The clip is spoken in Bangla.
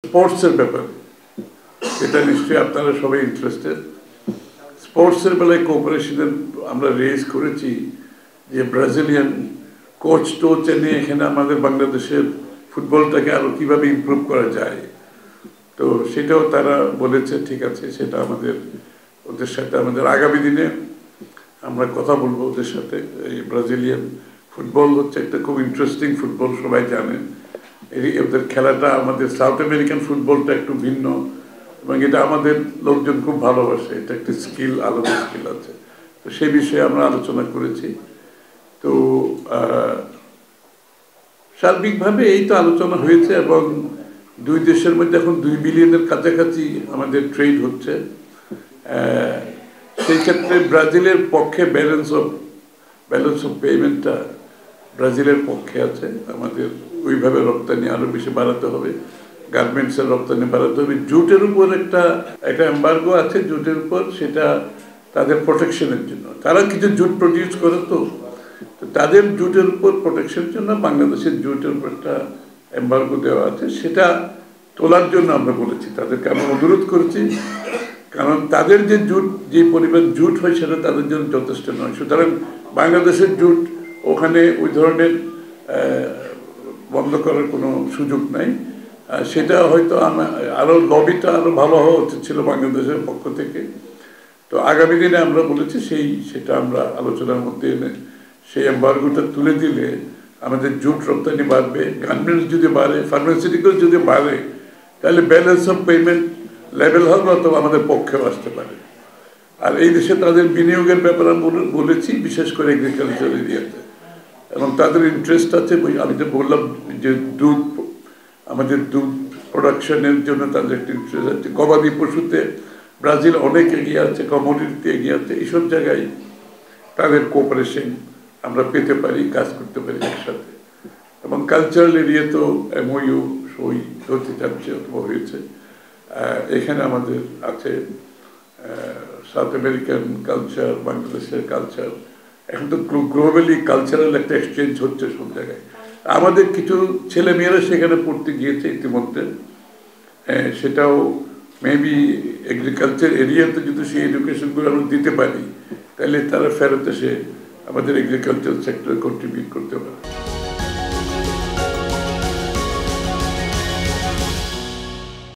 স্পোর্টসের ব্যাপারে, এটা নিশ্চয়ই আপনারা সবাই ইন্টারেস্টেড। স্পোর্টসের বেলায় কোঅপারেশনের আমরা রেজ করেছি যে ব্রাজিলিয়ান কোচ টোচ এনে এখানে আমাদের বাংলাদেশের ফুটবলটাকে আরও কীভাবে ইমপ্রুভ করা যায়। তো সেটাও তারা বলেছে ঠিক আছে, সেটা ওদের সাথে আমাদের আগামী দিনে আমরা কথা বলবো ওদের সাথে। এই ব্রাজিলিয়ান ফুটবল হচ্ছে একটা খুব ইন্টারেস্টিং ফুটবল, সবাই জানেন। ওদের খেলাটা আমাদের সাউথ আমেরিকান ফুটবলটা একটু ভিন্ন, এবং এটা আমাদের লোকজন খুব ভালোবাসে। এটা একটা স্কিল, আলাদা স্কিল আছে। তো সেই বিষয়ে আমরা আলোচনা করেছি। তো সার্বিকভাবে এই তো আলোচনা হয়েছে, এবং দুই দেশের মধ্যে এখন 2 বিলিয়নের কাছাকাছি আমাদের ট্রেড হচ্ছে। সেই ক্ষেত্রে ব্রাজিলের পক্ষে ব্যালেন্স অফ পেমেন্টটা ব্রাজিলের পক্ষে আছে। আমাদের ওইভাবে রপ্তানি আরও বেশি বাড়াতে হবে, গার্মেন্টসের রপ্তানি বাড়াতে হবে। জুটের উপর একটা এম্বার্গো আছে জুটের উপর, সেটা তাদের প্রোটেকশনের জন্য। তারা কিছু জুট প্রডিউস করে, তো তাদের জুটের উপর প্রোটেকশনের জন্য বাংলাদেশের জুটের উপর একটা এম্বার্গো দেওয়া আছে। সেটা তোলার জন্য আমরা বলেছি তাদেরকে, আমরা অনুরোধ করেছি, কারণ তাদের যে পরিমাণ জুট হয় সেটা তাদের জন্য যথেষ্ট নয়। সুতরাং বাংলাদেশের জুট ওখানে ওই ধরনের বন্ধ করার কোনো সুযোগ নাই। সেটা হয়তো আরও লবিটা আরও ভালো হওয়া উচিত ছিল বাংলাদেশের পক্ষ থেকে। তো আগামী দিনে আমরা বলেছি সেটা আমরা আলোচনার মধ্যে এনে সেই এম্বার্গোটা তুলে দিলে আমাদের জুট রপ্তানি বাড়বে, গার্মেন্টস যদি বাড়ে, ফার্মাসিউটিক্যাল যদি বাড়ে, তাহলে ব্যালেন্স অফ পেমেন্ট লেভেল হবে, অথবা আমাদের পক্ষেও আসতে পারে। আর এই দেশে তাদের বিনিয়োগের ব্যাপারে বলেছি, বিশেষ করে এগ্রিকালচার এরিয়াতে, এবং তাদের ইন্টারেস্ট আছে। আমি তো বললাম যে আমাদের দুধ প্রোডাকশনের জন্য তাদের একটা ইন্টারেস্ট আছে। গবাদি পশুতে ব্রাজিল অনেক এগিয়ে আছে, কমোডিটিতে এগিয়ে আছে। এইসব জায়গায় তাদের কোঅপারেশন আমরা পেতে পারি, কাজ করতে পারি একসাথে। এবং কালচারাল এরিয়াতেও MOU সই হতে যাচ্ছে অথবা হয়েছে। এখানে আমাদের আছে সাউথ আমেরিকান কালচার, বাংলাদেশের কালচার। এখন তো গ্লোবালি কালচারাল একটা এক্সচেঞ্জ হচ্ছে সব জায়গায়। আমাদের কিছু ছেলেমেয়েরা সেখানে পড়তে গিয়েছে ইতিমধ্যে। সেটাও মেবি এগ্রিকালচার এরিয়াতে যদি সেই এডুকেশনগুলো আমরা দিতে পারি, তাহলে তারা ফেরত এসে আমাদের এগ্রিকালচার সেক্টরে কন্ট্রিবিউট করতে পারে।